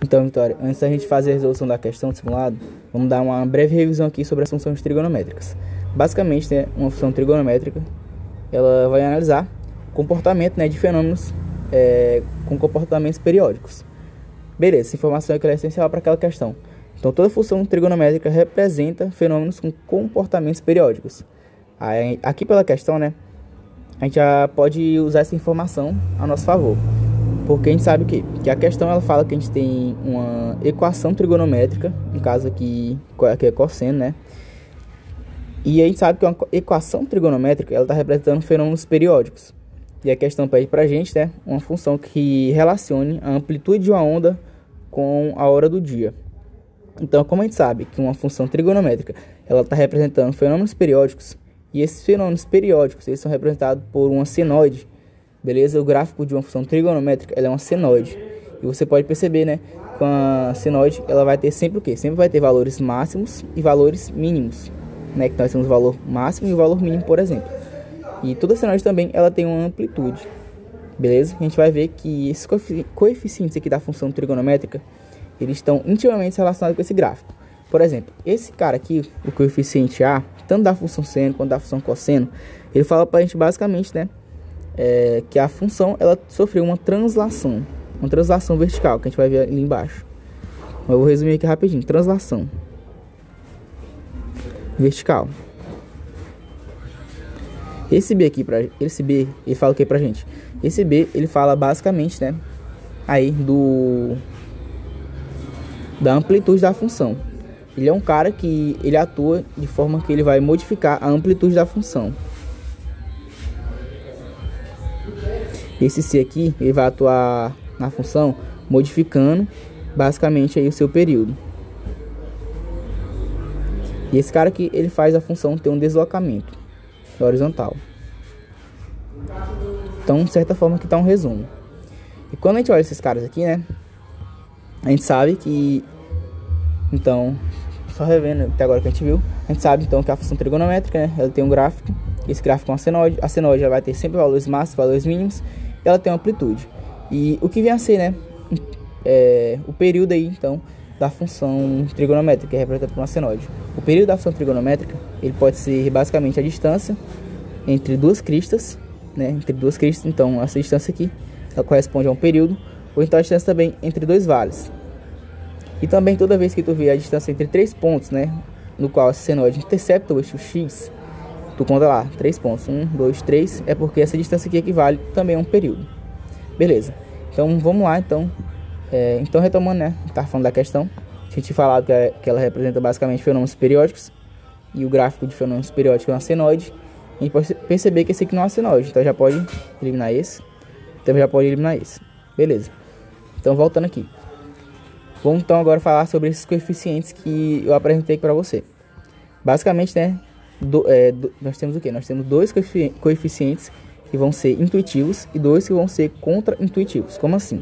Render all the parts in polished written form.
Então, Vitória, antes da gente fazer a resolução da questão do simulado, vamos dar uma breve revisão aqui sobre as funções trigonométricas. Basicamente, né, uma função trigonométrica, ela vai analisar o comportamento, né, de fenômenos com comportamentos periódicos. Beleza, essa informação aqui é essencial para aquela questão. Então, toda função trigonométrica representa fenômenos com comportamentos periódicos. Aí, aqui pela questão, né, a gente já pode usar essa informação a nosso favor. Porque a gente sabe o quê? Que a questão ela fala que a gente tem uma equação trigonométrica, no caso aqui é cosseno, né? E a gente sabe que uma equação trigonométrica ela está representando fenômenos periódicos. E a questão pede pra gente, né, uma função que relacione a amplitude de uma onda com a hora do dia. Então, como a gente sabe que uma função trigonométrica ela está representando fenômenos periódicos, e esses fenômenos periódicos eles são representados por uma senoide, beleza? O gráfico de uma função trigonométrica ela é uma senoide. E você pode perceber, né, com a senoide ela vai ter sempre o quê? Sempre vai ter valores máximos e valores mínimos, né? Que nós temos o valor máximo e o valor mínimo, por exemplo. E toda senoide também ela tem uma amplitude, beleza? A gente vai ver que esses coeficientes aqui da função trigonométrica eles estão intimamente relacionados com esse gráfico. Por exemplo, esse cara aqui, o coeficiente A, tanto da função seno quanto da função cosseno, ele fala pra gente basicamente, né, que a função ela sofreu uma translação vertical, que a gente vai ver ali embaixo. Eu vou resumir aqui rapidinho. Translação vertical. Esse B aqui, ele fala o que pra gente? Esse B, ele fala basicamente, né, aí da amplitude da função. Ele é um cara que ele atua de forma que ele vai modificar a amplitude da função. Esse C aqui, ele vai atuar na função modificando basicamente aí o seu período. E esse cara aqui, ele faz a função ter um deslocamento horizontal. Então, de certa forma, aqui está um resumo. E quando a gente olha esses caras aqui, né, a gente sabe que, então, só revendo até agora que a gente viu, a gente sabe então que a função trigonométrica, né, ela tem um gráfico. Esse gráfico é uma senoide. A senoide já vai ter sempre valores máximos, valores mínimos, e ela tem uma amplitude. E o que vem a ser, né, o período aí, então, da função trigonométrica, que é representada por uma senoide. O período da função trigonométrica, ele pode ser basicamente a distância entre duas cristas, né, então essa distância aqui, ela corresponde a um período, ou então a distância também entre dois vales. E também toda vez que tu vê a distância entre três pontos, né, no qual essa senoide intercepta o eixo X, tu conta lá, 3 pontos, 1, 2, 3, é porque essa distância aqui equivale também a um período. Beleza, então vamos lá, então retomando, né, tá falando da questão, a gente falou que ela representa basicamente fenômenos periódicos, e o gráfico de fenômenos periódicos é uma senoide. A gente pode perceber que esse aqui não é uma senoide, então já pode eliminar esse, beleza. Então voltando aqui, vamos então agora falar sobre esses coeficientes que eu apresentei para você. Basicamente, né, nós temos o que? Nós temos dois coeficientes que vão ser intuitivos e dois que vão ser contra-intuitivos. Como assim?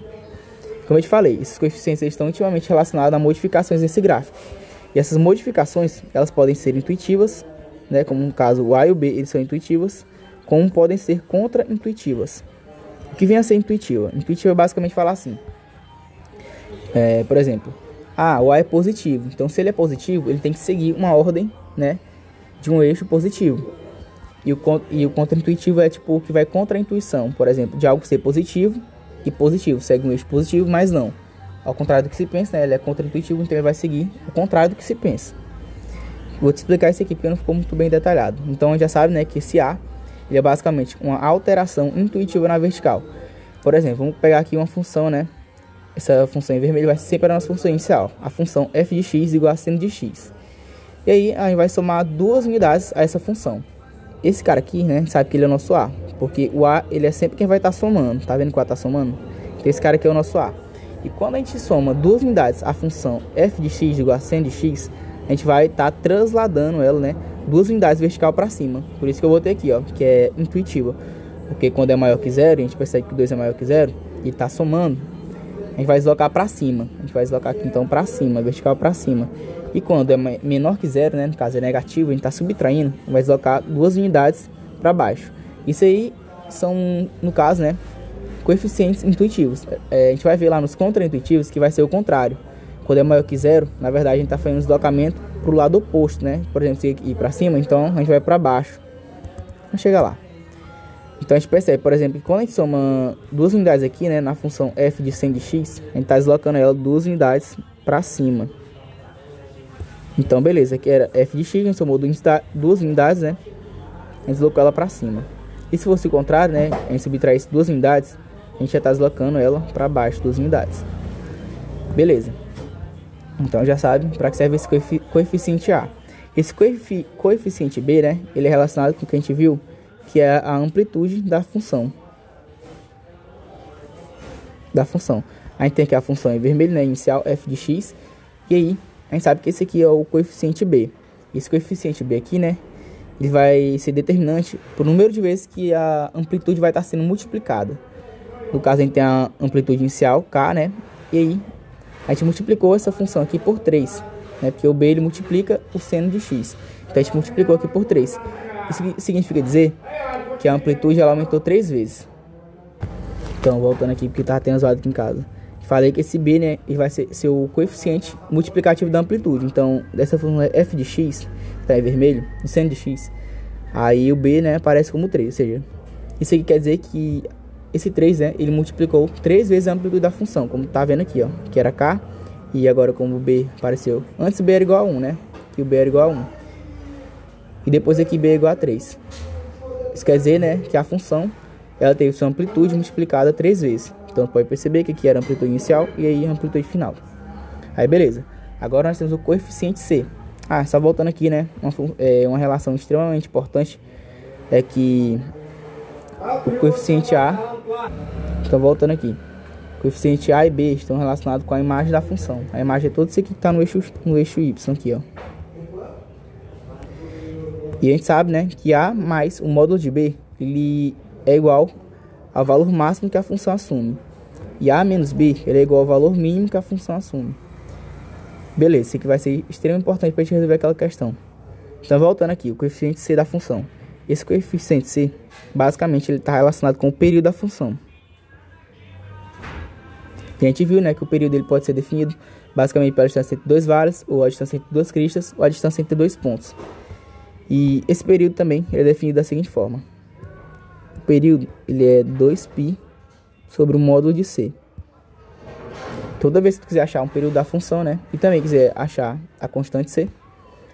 Como eu te falei, esses coeficientes eles estão intimamente relacionados a modificações nesse gráfico. E essas modificações, elas podem ser intuitivas, né, como no caso o A e o B, eles são intuitivas, como podem ser contra-intuitivas. O que vem a ser intuitiva? Intuitiva é basicamente falar assim. Por exemplo, o A é positivo. Então, se ele é positivo, ele tem que seguir uma ordem, né, de um eixo positivo. E o contra-intuitivo é tipo o que vai contra a intuição. Por exemplo, de algo ser positivo e positivo. Segue um eixo positivo, mas não. Ao contrário do que se pensa, né, ele é contra-intuitivo, então ele vai seguir o contrário do que se pensa. Vou te explicar isso aqui porque não ficou muito bem detalhado. Então, a gente já sabe, né, que esse A ele é basicamente uma alteração intuitiva na vertical. Por exemplo, vamos pegar aqui uma função, né? Essa função em vermelho vai ser sempre a nossa função inicial. A função f de x igual a seno de x. E aí, a gente vai somar duas unidades a essa função. Esse cara aqui, né, sabe que ele é o nosso A. Porque o A, ele é sempre quem vai estar somando. Tá vendo que o A está somando? Então, esse cara aqui é o nosso A. E quando a gente soma duas unidades a função f de x igual a seno de x, a gente vai estar trasladando ela, né, duas unidades vertical para cima. Por isso que eu botei aqui, ó, que é intuitiva. Porque quando é maior que zero, a gente percebe que 2 é maior que zero, e está somando, a gente vai deslocar para cima. A gente vai deslocar aqui então para cima, vertical para cima. E quando é menor que zero, né, no caso é negativo, a gente está subtraindo, vai deslocar duas unidades para baixo. Isso aí são, no caso, né, coeficientes intuitivos. A gente vai ver lá nos contraintuitivos que vai ser o contrário. Quando é maior que zero, na verdade a gente está fazendo um deslocamento para o lado oposto, né? Por exemplo, se ir para cima, então a gente vai para baixo. Vamos chegar lá. Então a gente percebe, por exemplo, que quando a gente soma duas unidades aqui, né, na função f de 100 de x, a gente está deslocando ela duas unidades para cima. Então beleza, aqui era f de x, a gente somou duas unidades, né? A gente deslocou ela para cima. E se fosse o contrário, né, a gente subtraísse duas unidades, a gente já está deslocando ela para baixo, duas unidades. Beleza. Então já sabe para que serve esse coeficiente A. Esse coeficiente B, né, ele é relacionado com o que a gente viu, que é a amplitude da função. A gente tem aqui a função em vermelho, né, inicial f de x, e aí a gente sabe que esse aqui é o coeficiente B. Esse coeficiente B aqui, né, ele vai ser determinante por número de vezes que a amplitude vai estar sendo multiplicada. No caso, a gente tem a amplitude inicial, k, né, e aí a gente multiplicou essa função aqui por 3, né, porque o B ele multiplica o seno de x. Então a gente multiplicou aqui por 3. Isso significa dizer que a amplitude ela aumentou 3 vezes. Então, voltando aqui, porque estava tendo zoado aqui em casa. Falei que esse B, né, ele vai ser o coeficiente multiplicativo da amplitude. Então, dessa função f de x, que está em vermelho, o seno de x, aí o B, né, aparece como 3. Ou seja, isso aqui quer dizer que esse 3, né, ele multiplicou 3 vezes a amplitude da função, como tá vendo aqui, ó, que era k, e agora como o B apareceu, antes o B era igual a 1, né, que o B era igual a 1, e depois aqui B é igual a 3. Isso quer dizer, né, que a função, ela teve sua amplitude multiplicada 3 vezes. Então pode perceber que aqui era a amplitude inicial e aí a amplitude final. Aí beleza, agora nós temos o coeficiente C. Só voltando aqui, né, uma relação extremamente importante é que o coeficiente A, então voltando aqui, o coeficiente A e B estão relacionados com a imagem da função. A imagem é todo isso aqui que está no eixo Y aqui, ó. E a gente sabe, né, que A mais o módulo de B, ele é igual ao valor máximo que a função assume. E A menos B, ele é igual ao valor mínimo que a função assume. Beleza, isso aqui vai ser extremamente importante para a gente resolver aquela questão. Então voltando aqui, o coeficiente C da função. Esse coeficiente C, basicamente, ele está relacionado com o período da função. E a gente viu, né, que o período ele pode ser definido basicamente pela distância entre dois vales, ou a distância entre duas cristas, ou a distância entre dois pontos. E esse período também ele é definido da seguinte forma. O período ele é 2π sobre o módulo de C. Toda vez que tu quiser achar um período da função, né, e também quiser achar a constante C,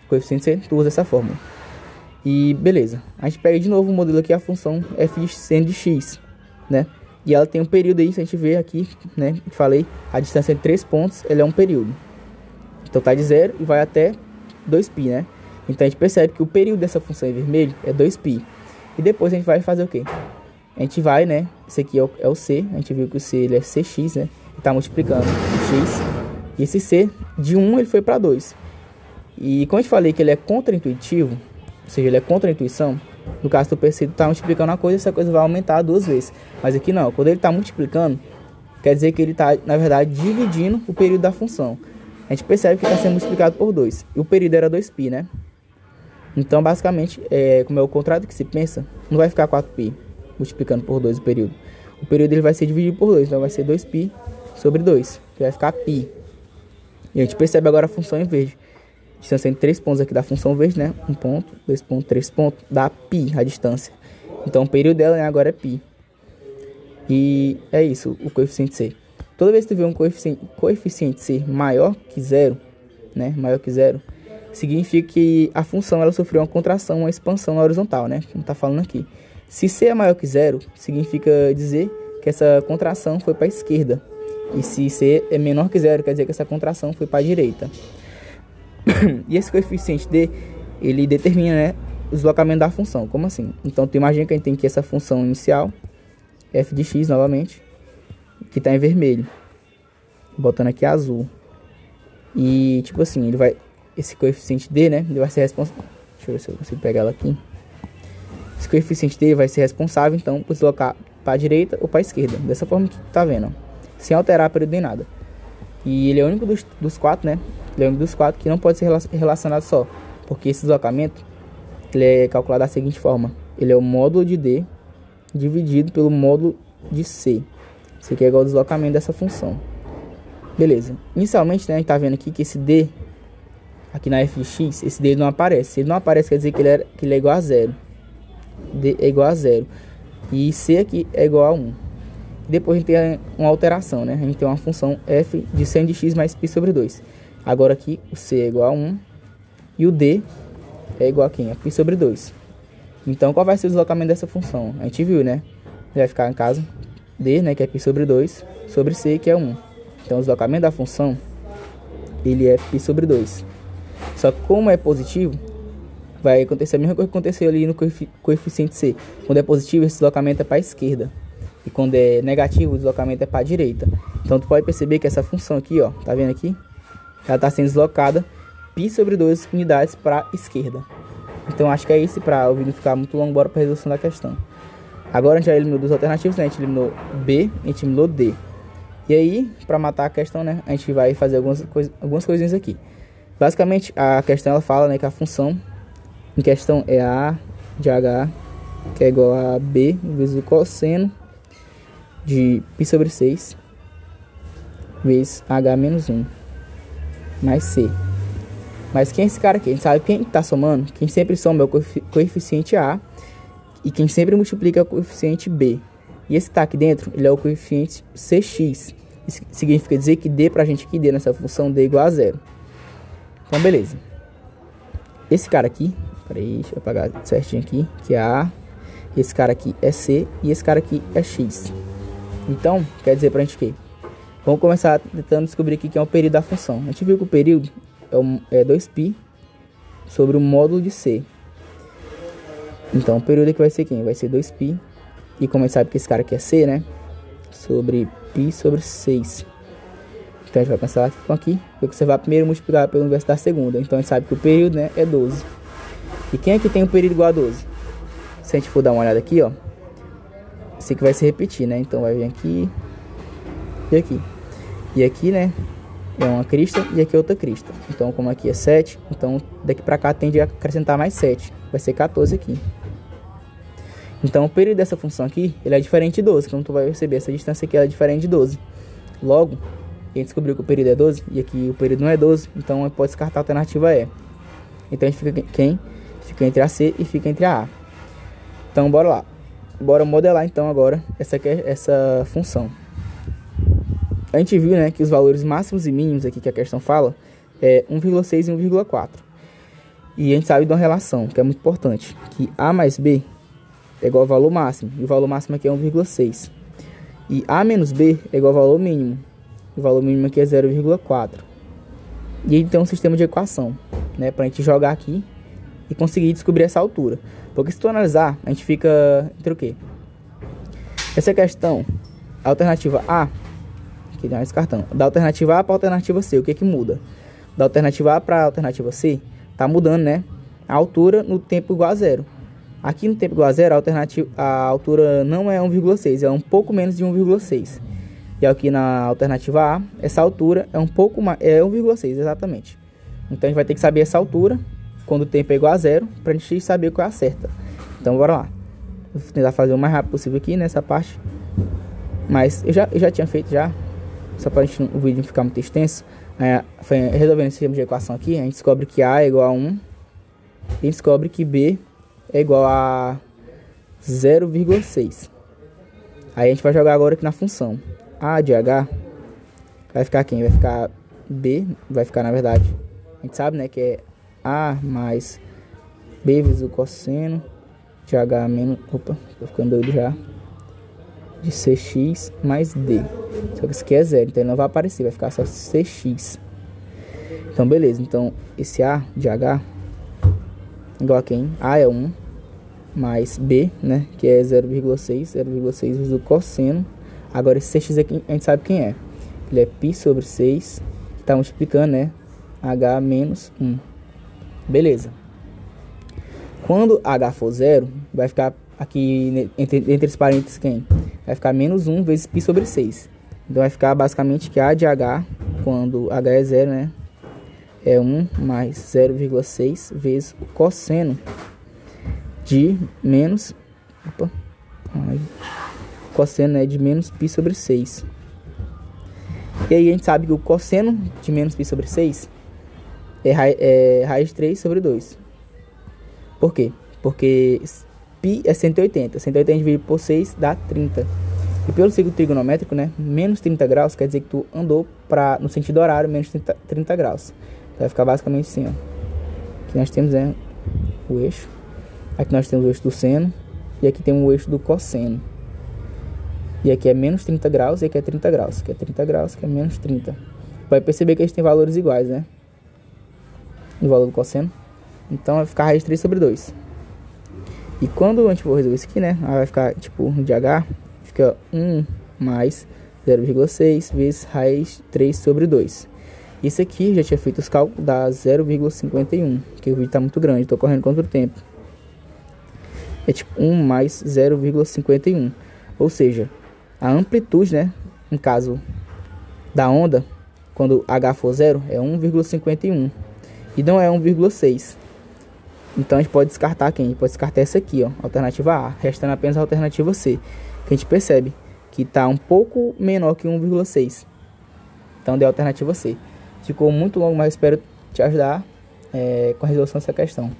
o coeficiente C, tu usa essa fórmula. E beleza, a gente pega de novo o modelo aqui, a função f de seno de x, né? E ela tem um período aí, se a gente ver aqui, né? Falei, a distância entre 3 pontos, ela é um período. Então tá de 0 e vai até 2π, né? Então a gente percebe que o período dessa função em vermelho é 2π. E depois a gente vai fazer o quê? A gente vai, né? Esse aqui é o C, a gente viu que o C ele é cx, né? E tá multiplicando x. E esse C, de 1 ele foi para 2. E como eu te falei que ele é contraintuitivo, ou seja, ele é contra a intuição, no caso do PC tá multiplicando uma coisa, essa coisa vai aumentar 2 vezes. Mas aqui não, quando ele está multiplicando, quer dizer que ele está, na verdade, dividindo o período da função. A gente percebe que está sendo multiplicado por 2. E o período era 2π, né? Então, basicamente, como é o contrário do que se pensa, não vai ficar 4π multiplicando por 2 o período. O período ele vai ser dividido por 2, então vai ser 2π sobre 2, que vai ficar π. E a gente percebe agora a função em verde. Distância entre 3 pontos aqui da função verde, né? 1 ponto, 2 pontos, 3 pontos, dá π a distância. Então o período dela, né, agora é π. E é isso, o coeficiente C. Toda vez que tu vê um coeficiente C maior que 0, né? Maior que 0, significa que a função ela sofreu uma contração, uma expansão na horizontal, né? Como tá falando aqui. Se C é maior que 0, significa dizer que essa contração foi para a esquerda. E se C é menor que 0, quer dizer que essa contração foi para a direita. E esse coeficiente D, ele determina, né, o deslocamento da função. Como assim? Então, tu imagina que a gente tem aqui essa função inicial, f de x novamente, que está em vermelho. Botando aqui azul. E, tipo assim, ele vai... Esse coeficiente D, né, ele vai ser responsável... Deixa eu ver se eu consigo pegar ela aqui. Esse coeficiente D vai ser responsável, então, por deslocar para a direita ou para a esquerda. Dessa forma que tu tá vendo, ó, sem alterar a período nem nada. E ele é o único dos quatro, né? Ele é o único dos quatro que não pode ser relacionado só. Porque esse deslocamento, ele é calculado da seguinte forma. Ele é o módulo de D dividido pelo módulo de C. Isso aqui é igual ao deslocamento dessa função. Beleza. Inicialmente, né, a gente tá vendo aqui que esse D, aqui na f de x, esse D não aparece. Se ele não aparece, quer dizer que ele é igual a 0. D é igual a 0. E C aqui é igual a 1. Depois a gente tem uma alteração, né? A gente tem uma função f de seno de x mais π sobre 2. Agora aqui o C é igual a 1 e o D é igual a quem? A π sobre 2. Então qual vai ser o deslocamento dessa função? A gente viu, né? Vai ficar em casa D, né, que é π sobre 2, sobre C, que é 1. Então o deslocamento da função, ele é π sobre 2. Só que como é positivo, vai acontecer a mesma coisa que aconteceu ali no coeficiente C. Quando é positivo, esse deslocamento é para a esquerda. E quando é negativo, o deslocamento é para a direita. Então tu pode perceber que essa função aqui, ó, tá vendo aqui? Ela está sendo deslocada π sobre 2 unidades para a esquerda. Então acho que é isso, para o vídeo ficar muito longo, bora para a resolução da questão. Agora a gente já eliminou duas alternativas, né? A gente eliminou B, a gente eliminou D. E aí, para matar a questão, né, a gente vai fazer algumas coisinhas aqui. Basicamente, a questão ela fala, né, que a função em questão é a de h, que é igual a b vezes o cosseno de π sobre 6 vezes h menos 1 mais c. Mas quem é esse cara aqui? A gente sabe quem está somando. Quem sempre soma é o coeficiente a e quem sempre multiplica é o coeficiente b. E esse que está aqui dentro, ele é o coeficiente cx. Isso significa dizer que d pra gente aqui, d nessa função, d é igual a 0. Então, beleza. Esse cara aqui, peraí, deixa eu apagar certinho aqui, que é a. Esse cara aqui é c e esse cara aqui é x. Então, quer dizer pra gente o quê? Vamos começar tentando descobrir aqui que é o período da função. A gente viu que o período é 2π sobre o módulo de c. Então, o período aqui vai ser quem? Vai ser 2π. E como a gente sabe que esse cara aqui é c, né? Sobre π sobre 6. Então, a gente vai pensar aqui. Porque você vai primeiro multiplicar pelo inverso da segunda. Então, a gente sabe que o período, né, é 12. E quem aqui tem um período igual a 12? Se a gente for dar uma olhada aqui, ó. Esse aqui vai se repetir, né? Então, vai vir aqui e aqui. E aqui, né, é uma crista e aqui é outra crista. Então, como aqui é 7, então daqui pra cá tende a acrescentar mais 7. Vai ser 14 aqui. Então, o período dessa função aqui, ele é diferente de 12. Como tu vai perceber, essa distância aqui é diferente de 12. Logo, a gente descobriu que o período é 12 e aqui o período não é 12. Então, pode descartar a alternativa E. Então, a gente fica fica entre a C e fica entre a A. Então, bora lá. Bora modelar, então, agora essa função. A gente viu, né, que os valores máximos e mínimos aqui que a questão fala é 1,6 e 1,4. E a gente sabe de uma relação que é muito importante, que A mais B é igual ao valor máximo, e o valor máximo aqui é 1,6. E A menos B é igual ao valor mínimo, e o valor mínimo aqui é 0,4. E aí tem um sistema de equação, né, pra gente jogar aqui e conseguir descobrir essa altura. Porque se tu analisar, a gente fica entre o quê? Essa questão, a alternativa A, aqui nós descartamos, da alternativa A para a alternativa C, o que que muda? Da alternativa A para a alternativa C, tá mudando, né, a altura no tempo igual a 0. Aqui no tempo igual a 0, a altura não é 1,6, é um pouco menos de 1,6. E aqui na alternativa A, essa altura é um pouco mais, é 1,6 exatamente. Então a gente vai ter que saber essa altura quando o tempo é igual a 0, pra gente saber qual é a certa. Então bora lá. Vou tentar fazer o mais rápido possível aqui nessa parte. Mas eu já tinha feito já, só para o vídeo não ficar muito extenso. Resolvendo esse sistema de equação aqui, a gente descobre que A é igual a 1. E a gente descobre que B é igual a 0,6. Aí a gente vai jogar agora aqui na função. A de H vai ficar quem? Vai ficar B, vai ficar na verdade, a gente sabe, né, que é A mais B vezes o cosseno de H menos, opa, tô ficando doido já, de CX mais D. Só que isso aqui é 0, então ele não vai aparecer, vai ficar só CX. Então beleza, então esse A de H igual a quem? A é 1 mais B, né, que é 0,6 vezes o cosseno. Agora esse CX aqui a gente sabe quem é. Ele é π sobre 6, tá multiplicando, né, H menos 1. Beleza. Quando H for 0, vai ficar aqui entre os parênteses quem? Vai ficar menos 1 vezes π sobre 6. Então vai ficar basicamente que A de H, quando H é 0, né, é 1 mais 0,6 vezes o cosseno de menos cosseno é de menos π sobre 6. E aí a gente sabe que o cosseno de menos π sobre 6 é raiz de 3 sobre 2. Por quê? Porque π é 180. 180 dividido por 6 dá 30. E pelo ciclo trigonométrico, né, menos 30 graus quer dizer que tu andou no sentido horário menos 30 graus. Então vai ficar basicamente assim, ó. Aqui nós temos o eixo. Aqui nós temos o eixo do seno. E aqui tem o eixo do cosseno. E aqui é menos 30 graus e aqui é 30 graus. Aqui é 30 graus, aqui é menos 30. Vai perceber que a gente tem valores iguais, né? O valor do cosseno. Então vai ficar raiz de 3 sobre 2. E quando a gente for resolver isso aqui, né? Aí vai ficar tipo de H. Fica 1 mais 0,6 vezes raiz de 3 sobre 2. Isso aqui, já tinha feito os cálculos, dá 0,51. Que o vídeo está muito grande, estou correndo contra o tempo. É tipo 1 mais 0,51. Ou seja, a amplitude, né? No caso da onda, quando H for 0, é 1,51. E não é 1,6. Então a gente pode descartar quem? A gente pode descartar essa aqui, ó, alternativa A, restando apenas a alternativa C. Que a gente percebe que está um pouco menor que 1,6. Então deu a alternativa C. Ficou muito longo, mas espero te ajudar com a resolução dessa questão.